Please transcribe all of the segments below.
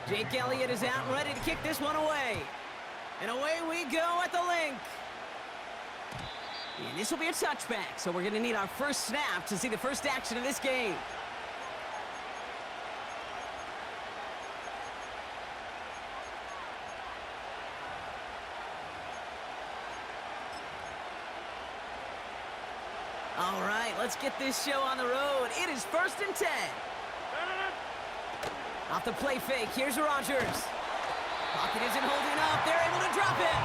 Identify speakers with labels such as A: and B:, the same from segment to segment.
A: Jake Elliott is out and ready to kick this one away. And away we go at the link. And this will be a touchback, so we're going to need our first snap to see the first action of this game. All right, let's get this show on the road. It is 1st and 10. Off the play fake, here's Rodgers. Pocket isn't holding up, they're able to drop it.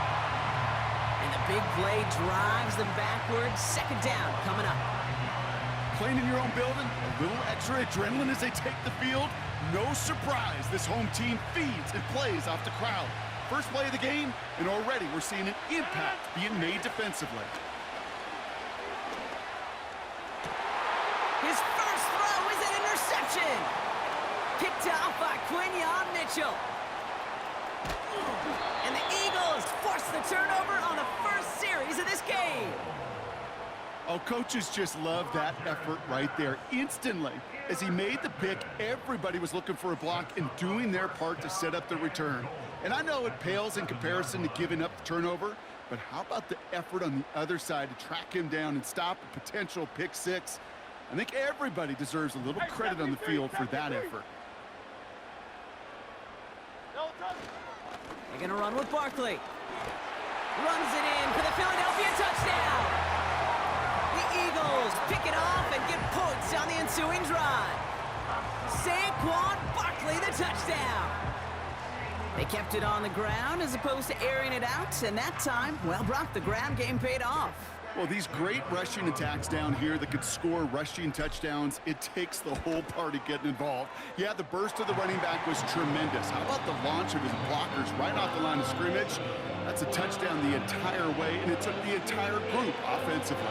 A: And the big play drives them backwards. 2nd down coming up.
B: Playing in your own building, a little extra adrenaline as they take the field. No surprise, this home team feeds and plays off the crowd. First play of the game, and already we're seeing an impact being made defensively.
A: His first throw is an interception. Picked off by Quinyon Mitchell. And the Eagles force the turnover on the first series of this game.
B: Oh, coaches just love that effort right there. Instantly, as he made the pick, everybody was looking for a block and doing their part to set up the return. And I know it pales in comparison to giving up the turnover, but how about the effort on the other side to track him down and stop a potential pick six? I think everybody deserves a little credit on the field for that effort.
A: They're going to run with Barkley. Runs it in for the Philadelphia touchdown. The Eagles pick it off and get points on the ensuing drive. Saquon Barkley, the touchdown. They kept it on the ground as opposed to airing it out, and that time, well, Brock, the ground game paid off.
B: Well, these great rushing attacks down here that could score rushing touchdowns, it takes the whole party getting involved. Yeah, the burst of the running back was tremendous. How about the launch of his blockers right off the line of scrimmage? That's a touchdown the entire way, and it took the entire group offensively.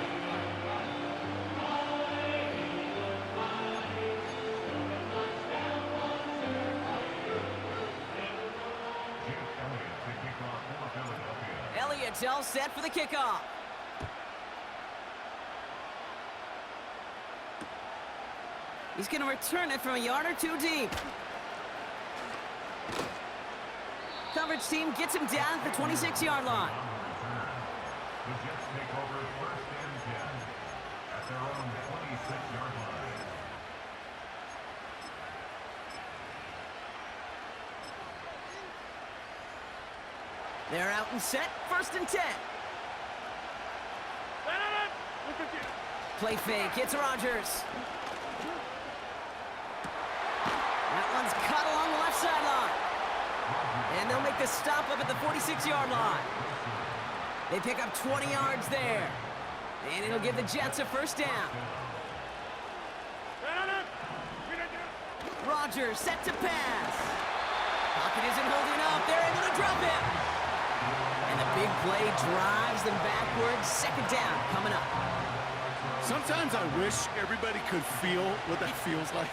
A: Elliott's all set for the kickoff. He's going to return it from a yard or two deep. Coverage team gets him down at the 26-yard line.
C: The Jets take over 1st and 10 at their own 26-yard line.
A: They're out and set, 1st and 10. Play fake, it's Rodgers. That one's cut along the left sideline. And they'll make the stop up at the 46-yard line. They pick up 20 yards there. And it'll give the Jets a 1st down. Rodgers set to pass. Pocket isn't holding up. They're able to drop it. And the big play drives them backwards. 2nd down coming up.
B: Sometimes I wish everybody could feel what that feels like.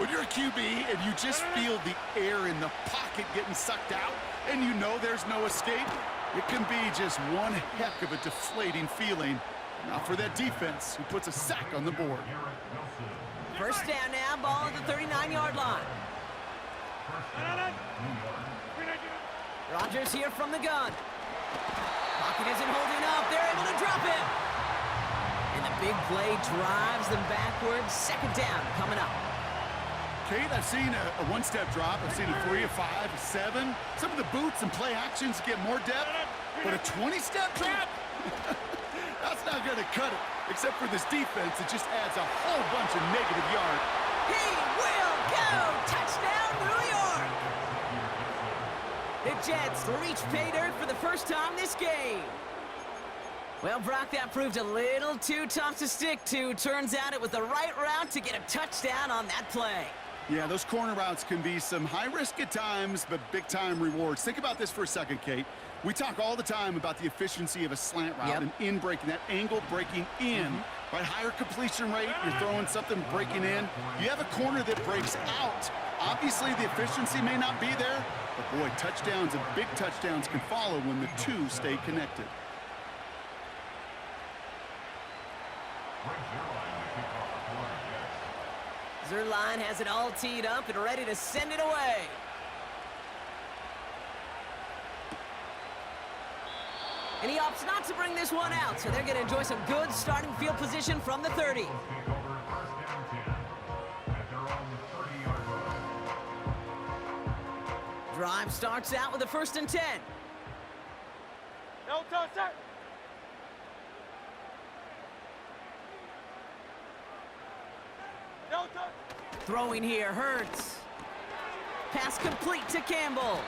B: When you're a QB and you just feel the air in the pocket getting sucked out and you know there's no escape, it can be just one heck of a deflating feeling. Now for that defense who puts a sack on the board.
A: 1st down now, ball at the 39-yard line. Rodgers here from the gun. Pocket isn't holding up. They're able to drop it. And the big play drives them backwards. 2nd down coming up.
B: Kate, I've seen a one-step drop. I've seen a 3, a 5, a 7. Some of the boots and play actions get more depth. But a 20-step drop? That's not going to cut it. Except for this defense, it just adds a whole bunch of negative yards.
A: He will go! Touchdown, New York! The Jets reach pay dirt for the first time this game. Well, Brock, that proved a little too tough to stick to. Turns out it was the right route to get a touchdown on that play.
B: Yeah, those corner routes can be some high risk at times, but big-time rewards. Think about this for a second, Kate. We talk all the time about the efficiency of a slant route and in breaking, that angle breaking in. By higher completion rate, you're throwing something breaking in. You have a corner that breaks out. Obviously, the efficiency may not be there, but boy, touchdowns and big touchdowns can follow when the two stay connected.
A: Zerline has it all teed up and ready to send it away. And he opts not to bring this one out, so they're going to enjoy some good starting field position from the 30.
C: Take over first and 10 at their own 30-yard line.
A: Drive starts out with a 1st and 10.
D: No touch, sir. No touch.
A: Throwing here, Hurts. Pass complete to Campbell.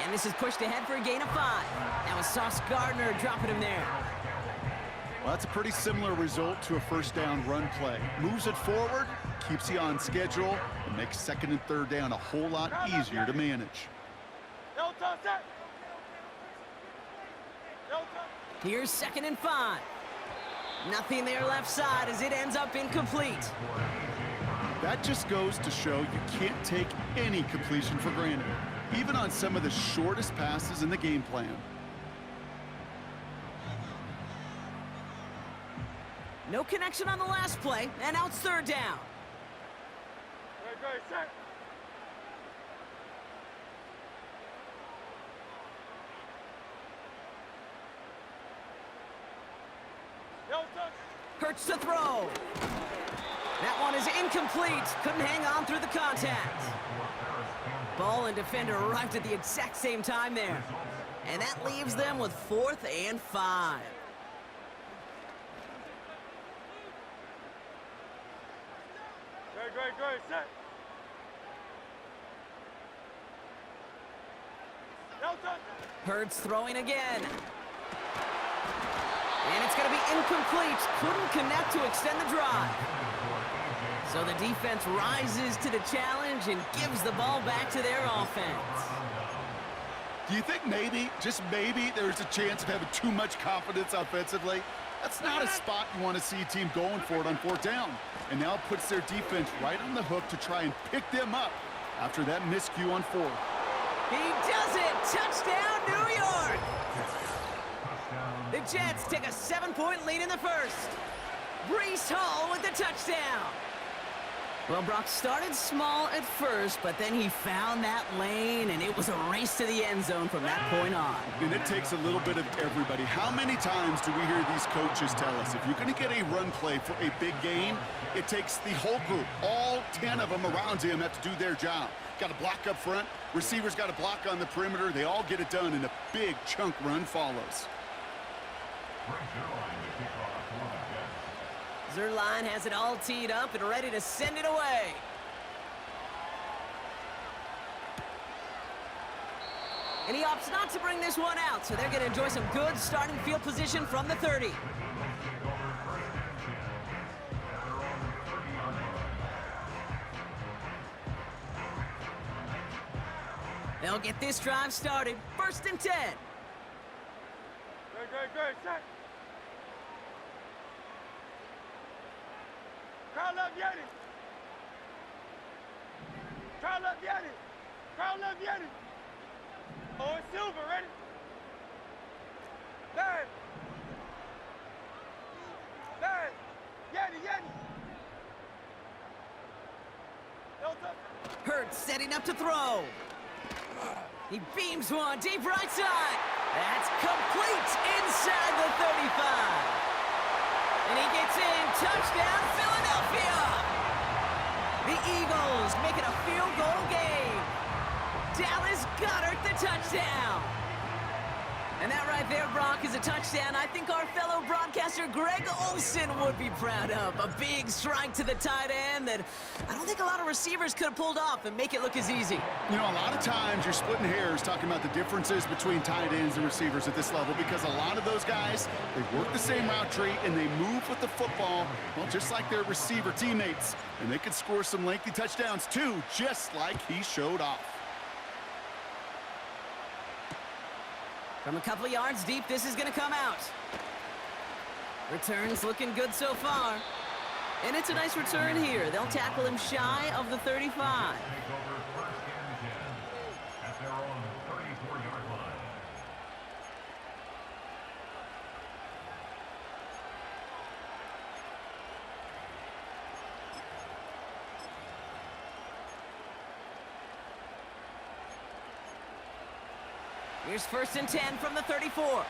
A: And this is pushed ahead for a gain of 5. That was Sauce Gardner dropping him there.
B: Well, that's a pretty similar result to a first down run play. Moves it forward, keeps you on schedule, and makes 2nd and 3rd down a whole lot easier to manage.
D: No touch, sir. No touch.
A: Here's 2nd and 5. Nothing there left side as it ends up incomplete.
B: That just goes to show you can't take any completion for granted, even on some of the shortest passes in the game plan.
A: No connection on the last play, and now it's 3rd down.
D: Great, sir. No touch.
A: Hurts to throw. That one is incomplete. Couldn't hang on through the contact. Ball and defender arrived at the exact same time there. And that leaves them with 4th and 5.
D: Great, sir. No touch.
A: Hurts throwing again. And it's going to be incomplete. Couldn't connect to extend the drive. So the defense rises to the challenge and gives the ball back to their offense.
B: Do you think maybe, just maybe, there's a chance of having too much confidence offensively? That's not a spot you want to see a team going for it on 4th down. And now it puts their defense right on the hook to try and pick them up after that miscue on 4th.
A: He does it! Touchdown, New York! The Jets take a 7-point lead in the 1st. Breece Hall with the touchdown. Well, Brock started small at first, but then he found that lane, and it was a race to the end zone from that point on.
B: And it takes a little bit of everybody. How many times do we hear these coaches tell us, if you're going to get a run play for a big gain, it takes the whole group, all 10 of them around him have to do their job. Got to block up front, receivers got to block on the perimeter. They all get it done, and a big chunk run follows.
A: Zerline has it all teed up and ready to send it away. And he opts not to bring this one out, so they're going to enjoy some good starting field position from the 30. They'll get this drive started. 1st and 10.
D: Great, sir. Crowd left Yeti. Crowd left Yeti. Crowd left Yeti. Oh, it's Silver, ready? Bang. Yeti. No touch.
A: Hurts setting up to throw. He beams one deep right side. That's complete inside the 35. And he gets in. Touchdown, Philadelphia. The Eagles make it a field goal game. Dallas Goedert the touchdown. And that right there, Brock, is a touchdown I think our fellow broadcaster Greg Olsen would be proud of. A big strike to the tight end that I don't think a lot of receivers could have pulled off and make it look as easy.
B: You know, a lot of times you're splitting hairs talking about the differences between tight ends and receivers at this level because a lot of those guys, they work the same route tree and they move with the football, well, just like their receiver teammates. And they can score some lengthy touchdowns too, just like he showed off.
A: From a couple yards deep, this is going to come out. Returns looking good so far. And it's a nice return here. They'll tackle him shy of the 35.
C: Take over 1st and 10 at their own 34-yard line.
A: Here's 1st and 10 from the 34.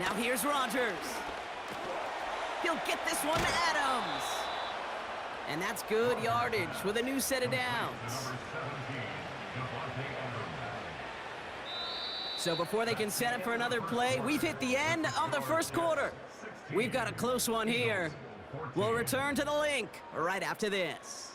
A: Now here's Rodgers. He'll get this one to Adams. And that's good yardage with a new set of downs. So before they can set up for another play, we've hit the end of the first quarter. We've got a close one here. We'll return to the link right after this.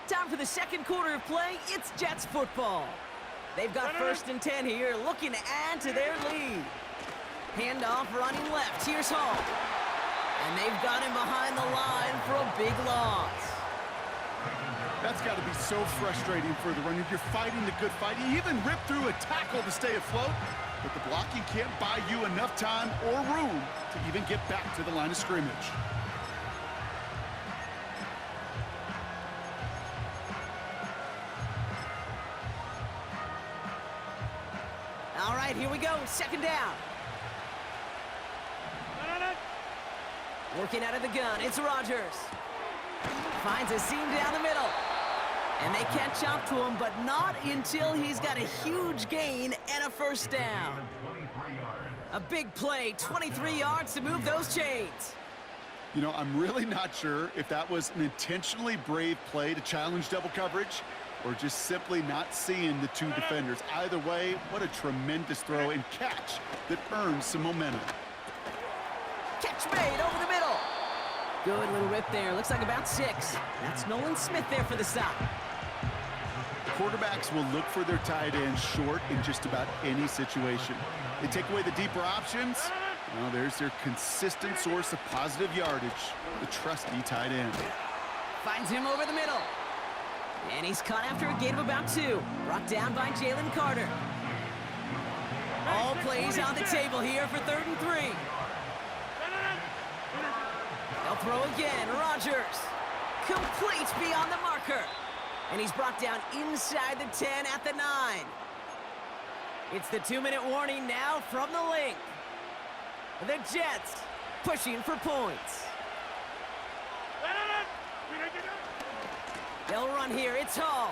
A: Time for the second quarter of play. It's Jets football. They've got 1st and 10 here, looking to add to their lead. Handoff running left. Here's Hall. And they've got him behind the line for a big loss.
B: That's got to be so frustrating for the runner. You're fighting the good fight. You even rip through a tackle to stay afloat, but the blocking can't buy you enough time or room to even get back to the line of scrimmage.
A: All right, here we go. 2nd down. Working out of the gun, it's Rodgers. Finds a seam down the middle. And they catch up to him, but not until he's got a huge gain and a 1st down. A big play, 23 yards to move those chains.
B: You know, I'm really not sure if that was an intentionally brave play to challenge double coverage or just simply not seeing the two defenders. Either way, what a tremendous throw and catch that earns some momentum.
A: Catch made over the middle. Good little rip there. Looks like about 6. That's Nolan Smith there for the stop.
B: Quarterbacks will look for their tight ends short in just about any situation. They take away the deeper options. Well, there's their consistent source of positive yardage, the trusty tight end.
A: Finds him over the middle. And he's caught after a gain of about 2. Brought down by Jalen Carter. All plays on the table here for 3rd and 3. They'll throw again. Rodgers. Complete beyond the marker. And he's brought down inside the 10 at the 9. It's the 2-minute warning now from the link. The Jets pushing for points. They'll run here. It's Hall.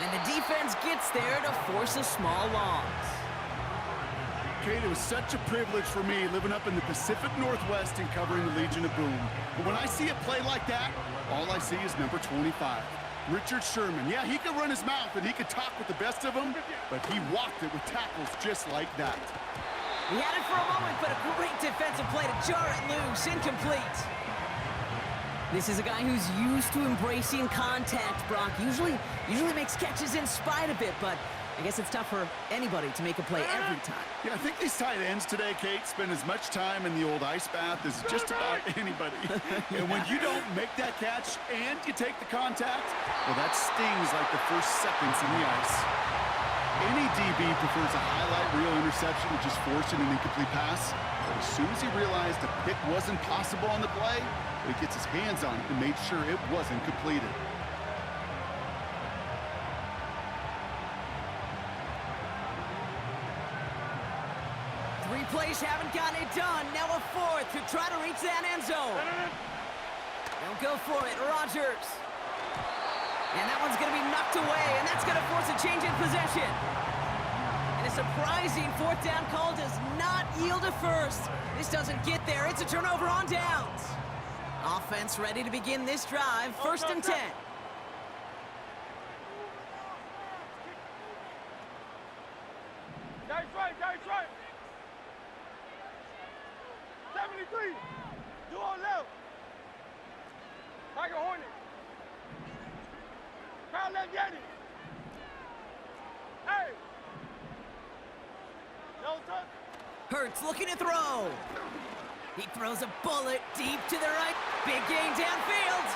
A: And the defense gets there to force a small loss.
B: Kate, it was such a privilege for me living up in the Pacific Northwest and covering the Legion of Boom. But when I see a play like that, all I see is number 25. Richard Sherman. Yeah, he could run his mouth and he could talk with the best of them, but he walked it with tackles just like that.
A: He had it for a moment, but a great defensive play to jar it loose. Incomplete. This is a guy who's used to embracing contact, Brock. Usually makes catches in spite of it, but I guess it's tough for anybody to make a play every time.
B: Yeah, I think these tight ends today, Kate, spend as much time in the old ice bath as just about anybody. And when you don't make that catch and you take the contact, well, that stings like the first seconds in the ice. Any DB prefers a highlight reel interception to just forcing an incomplete pass. But as soon as he realized the pick wasn't possible on the play, he gets his hands on it and made sure it wasn't completed.
A: Three plays haven't gotten it done. Now a 4th to try to reach that end zone. They'll go for it. Rodgers. And that one's going to be knocked away, and that's going to force a change in possession. And a surprising 4th down call does not yield a 1st. This doesn't get there. It's a turnover on downs. Offense ready to begin this drive. 1st and 10.
D: That's right, that's right. 73. Do on left. Tiger Hornet. Crowd left Yeti. Hey. No touch.
A: Hurts looking to throw. He throws a bullet deep to the right. Big gain downfield.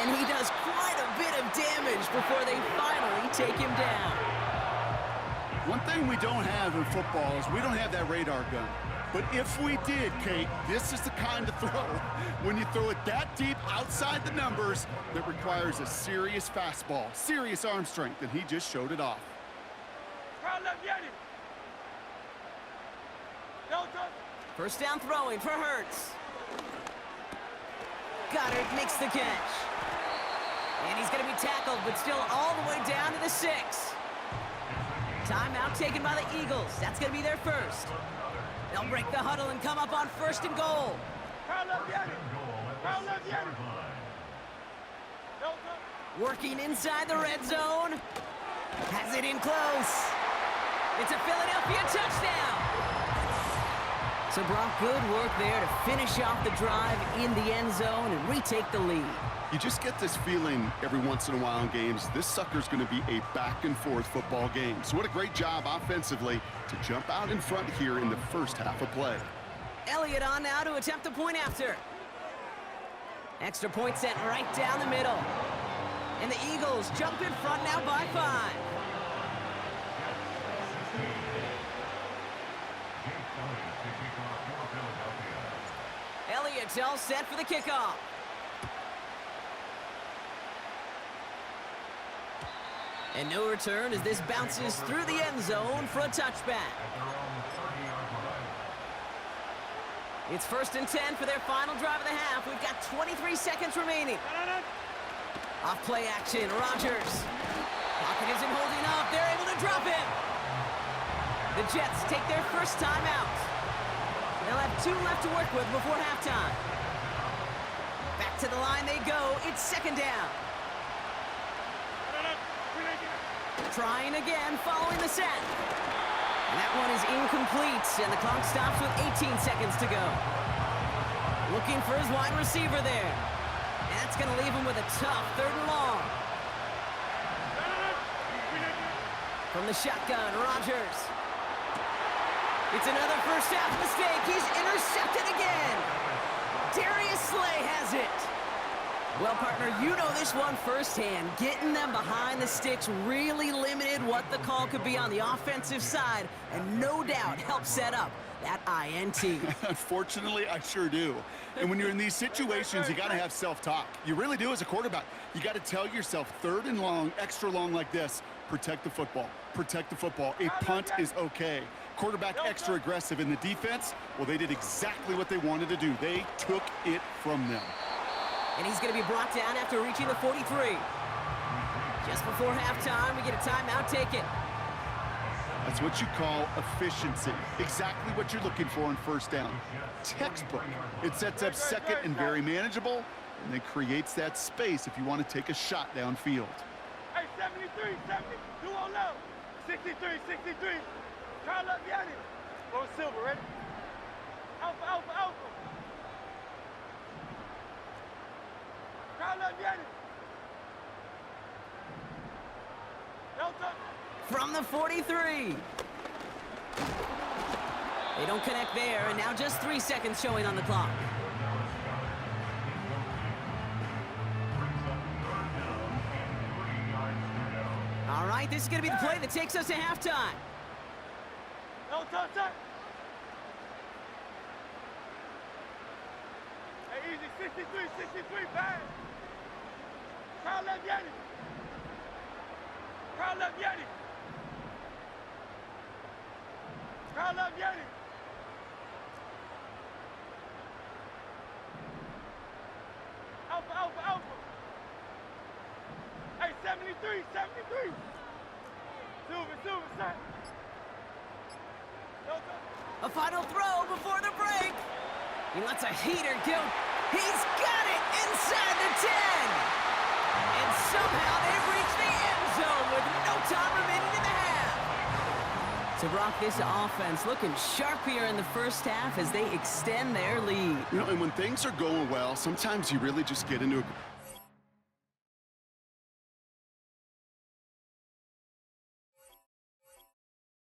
A: And he does quite a bit of damage before they finally take him down.
B: One thing we don't have in football is we don't have that radar gun. But if we did, Kate, this is the kind of throw, when you throw it that deep outside the numbers, that requires a serious fastball, serious arm strength, and he just showed it off.
D: Crowd left, get it. Don't touch.
A: First down throwing for Hurts. Goddard makes the catch. And he's going to be tackled, but still all the way down to the 6. Timeout taken by the Eagles. That's going to be their first. They'll break the huddle and come up on 1st and goal.
D: Crowd left, get it. Crowd left, get it. Don't touch.
A: Working inside the red zone. Has it in close. It's a Philadelphia touchdown. So Brock, good work there to finish off the drive in the end zone and retake the lead.
B: You just get this feeling every once in a while in games, this sucker's going to be a back-and-forth football game. So what a great job offensively to jump out in front here in the first half of play.
A: Elliott on now to attempt a point after. Extra point sent right down the middle. And the Eagles jump in front now by 5. Elliott's all set for the kickoff. And no return as this bounces through the end zone for a touchback. It's 1st and 10 for their final drive of the half. We've got 23 seconds remaining. Off play action, Rodgers. Pocket isn't holding up. They're able to drop it. The Jets take their first time out. They'll have 2 left to work with before halftime. Back to the line they go. It's 2nd down. Trying again following the set. And that one is incomplete, and the clock stops with 18 seconds to go. Looking for his wide receiver there. And that's going to leave him with a tough 3rd and long. From the shotgun, Rodgers. It's another first half mistake. He's intercepted again. Darius Slay has it. Well, partner, you know this one firsthand. Getting them behind the sticks really limited what the call could be on the offensive side, and no doubt helped set up that INT.
B: Unfortunately, I sure do. And when you're in these situations, you got to have self-talk. You really do as a quarterback. You got to tell yourself 3rd and long, extra long like this, protect the football. Protect the football. A punt is okay. Quarterback extra aggressive in the defense, well, they did exactly what they wanted to do. They took it from them.
A: And he's going to be brought down after reaching the 43. Just before halftime, we get a timeout taken.
B: That's what you call efficiency. Exactly what you're looking for on 1st down. Textbook. It sets up 2nd and very manageable, and then creates that space if you want to take a shot downfield.
D: Hey, 73, 70, 2 on low. 63, 63. Try left, get it. Go silver, ready? Alpha, alpha, alpha. Crowd left, get it. Delta.
A: From the 43. They don't connect there, and now just 3 seconds showing on the clock. All right, this is going to be the play that takes us to halftime.
D: No touch, touch. Hey, easy, 63, 63, bang. Crowd left, get it. Crowd left, get it. Crowd left, get it. Alpha, alpha, alpha. Hey, 73, 73. Silver, silver, set. No touch.
A: A final throw before the break. He lets a heater go. He's got it inside the 10. And somehow they've reached the end zone with no time remaining in the half. So Brock, this offense looking sharp here in the first half as they extend their lead.
B: You know, and when things are going well, sometimes you really just get into